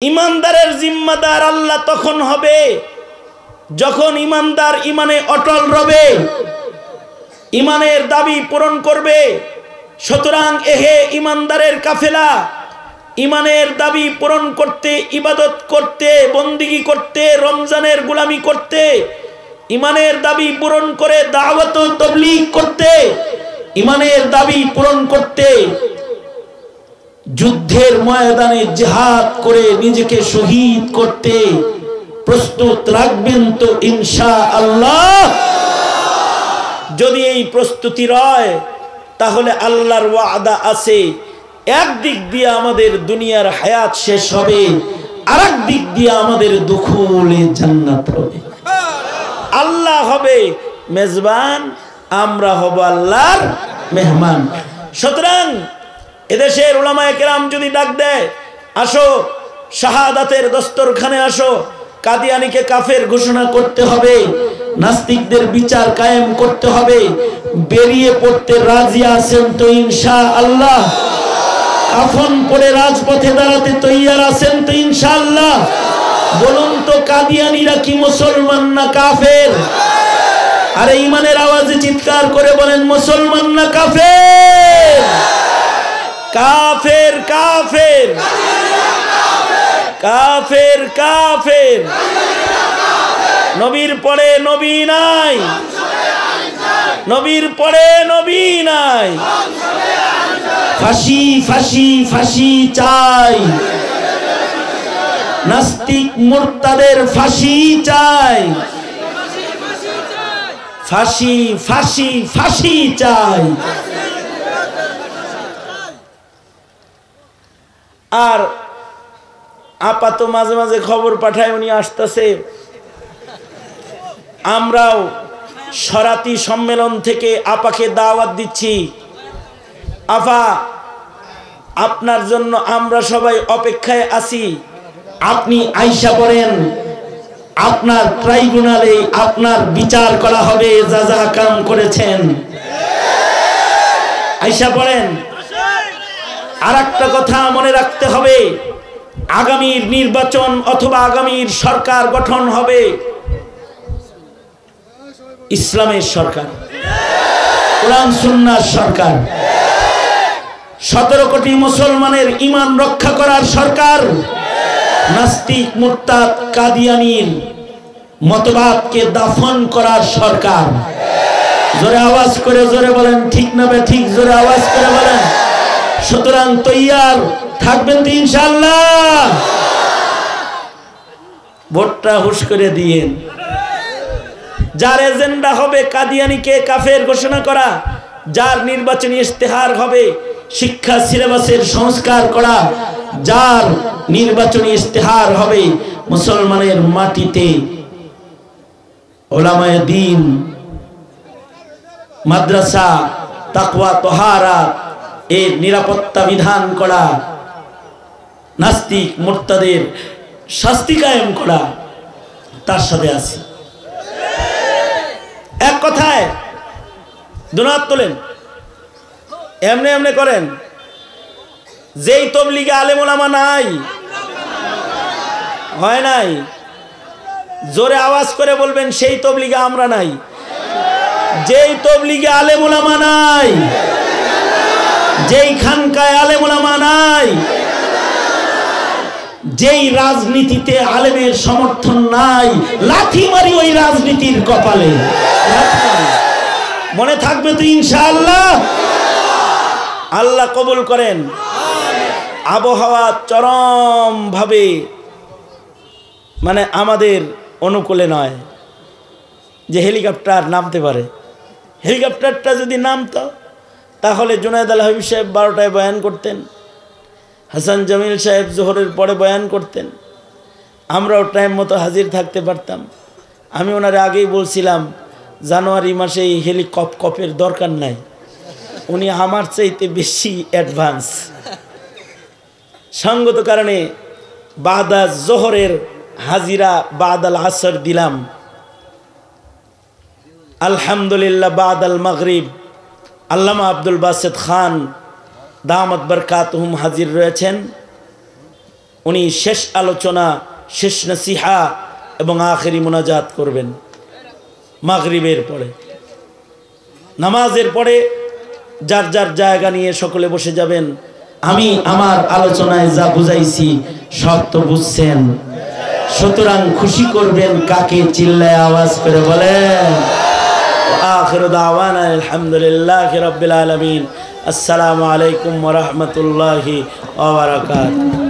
ইমানদারের জিম্মাদার আল্লাহ তখন হবে যখন ইমানদার ইমানে অটল রবে, ইমানের দাবি পূরণ করবে। সুতরাং এহে ইমানদারের কাফেলা, ইমানের দাবি পূরণ করতে, ইবাদত করতে, বন্দিগি করতে, রমজানের গোলামি করতে, ইমানের দাবি পূরণ করে দাওয়াত ও তাবলীগ করতে, ইমানের দাবি পূরণ করতে যুদ্ধের ময়দানে জিহাদ করে নিজেকে শহীদ করতে প্রস্তুত রাখবেন তো ইনশাআল্লাহ। যদি এই প্রস্তুতি রয় তাহলে আল্লাহর ওয়াদা আছে, একদিক দিয়ে আমাদের দুনিয়ার হায়াত শেষ হবে, আরেক দিক দিয়ে আমাদের দুখুলে জান্নাত হবে। আল্লাহ হবে মেজবান, আমরা হব আল্লাহর মেহমান। সুতরাং এদেশের উলামায়ে কেরাম যদি ডাক দেয়, আসো শাহাদাতের দস্তরখানে আসো, কাদিয়ানীকে কাফের ঘোষণা করতে হবে, নাস্তিকদের বিচার কায়েম করতে হবে, বেরিয়ে পড়তে রাজি আছেন তো ইনশাআল্লাহ? কাফন পরে রাজপথে দাঁড়াতে তৈয়ার আছেন তো ইনশাআল্লাহ? বলুন তো, কাদিয়ানীরা কি মুসলমান না কাফের? আরে ইমানের আওয়াজে চিৎকার করে বলেন, মুসলমান না কাফের? কাফের কাফের কাফের কাফের। নবীর পরে নবী নাই, নবীর পরে নবী নাই। ফাঁসি ফাঁসি ফাঁসি চাই, নাস্তিক মুরতাদের ফাঁসি চাই, ফাঁসি ফাঁসি ফাঁসি চাই। আর আপা তো মাঝে মাঝে খবর পাঠায় উনি আসতেছে। আমরাও সরাতি সম্মেলন থেকে আপাকে দাওয়াত দিচ্ছি। আপা, আপনার জন্য আমরা সবাই অপেক্ষায় আছি। আপনি আইসা পড়েন, আপনার ট্রাইব্যুনালে আপনার বিচার করা হবে যা যা কাম করেছেন। আইসা পড়েন। আর একটা কথা মনে রাখতে হবে, আগামীর নির্বাচন অথবা আগামীর সরকার গঠন হবে ইসলামের সরকার, কোরআন সুন্নাহর সরকার, 17 কোটি মুসলমানের ঈমান রক্ষা করার সরকার, নাস্তিক মুরতাদ কাদিয়ানীর মতবাদকে দাফন করার সরকার। জোরে আওয়াজ করে জোরে বলেন, ঠিক না বে ঠিক? জোরে আওয়াজ করে বলেন। সুতরাং তৈয়ার থাকবেন তো ইনশাআল্লাহ? ভোটটা হুশ করে দিয়েন। যার এজেন্ডা হবে কাদিয়ানীকে কাফের ঘোষণা করা, যার নির্বাচনী ইশতেহার হবে শিক্ষা সিলেবাসের সংস্কার করা, যার নির্বাচনী ইশতেহার হবে মুসলমানের মাটিতে উলামায়ে দ্বীন, মাদ্রাসা, তাকওয়া, তাহারাত এর নিরাপত্তা বিধান করা, নাস্তিক মুরতাদের শাস্তি কায়েম করা, তার সাথে আছে। এক কথায় দুনাত তোলেন, এমনি এমনি করেন। যেই তবলিগে আলেম ওলামা নাই, হয় নাই, জোরে আওয়াজ করে বলবেন, সেই তবলিগে আমরা নাই। যেই তবলিগে আলেম ওলামা নাই, যেই খানকায় আলেম ওলামা নাই, যেই রাজনীতিতে আলেমের সমর্থন নাই, লাথি মারি ওই রাজনীতির কপালে। মনে থাকবে তো ইনশাআল্লাহ? আল্লাহ কবুল করেন। আবহাওয়া চরম ভাবে মানে আমাদের অনুকূলে নয় যে হেলিকপ্টার নামতে পারে। হেলিকপ্টারটা যদি নামতো তাহলে জুনায়েদ আল হাবিব সাহেব 12টায় বয়ান করতেন, হাসান জামিল সাহেব জোহরের পরে বয়ান করতেন, আমরাও টাইম মতো হাজির থাকতে পারতাম। আমি ওনারে আগেই বলছিলাম জানুয়ারি মাসে এই হেলিকপ্টারের দরকার নাই, উনি আমার চাইতে বেশি অ্যাডভান্স। সঙ্গত কারণে বাদা জোহরের হাজিরা বাদাল আসর দিলাম। আলহামদুলিল্লাহ বাদাল মাগরিব আল্লামা আব্দুল বাসেত খান দামাত বরকাতুহুম হাজির রয়েছেন। উনি শেষ আলোচনা, শেষ নসিহা এবং আখেরি মুনাজাত করবেন মাগরিবের পরে। নামাজের পরে যার যার জায়গা নিয়ে সকলে বসে যাবেন। আমি আমার আলোচনায় যা বুঝাইছি সব তো বুঝছেন, সুতরাং খুশি করবেন কাকে? চিল্লায় আওয়াজ করে বলেন আখিরু দাওয়ানা আলহামদুলিল্লাহি রাব্বিল আলামিন। আসসালামু আলাইকুম ওয়া রাহমাতুল্লাহি ওয়া বারাকাতুহু।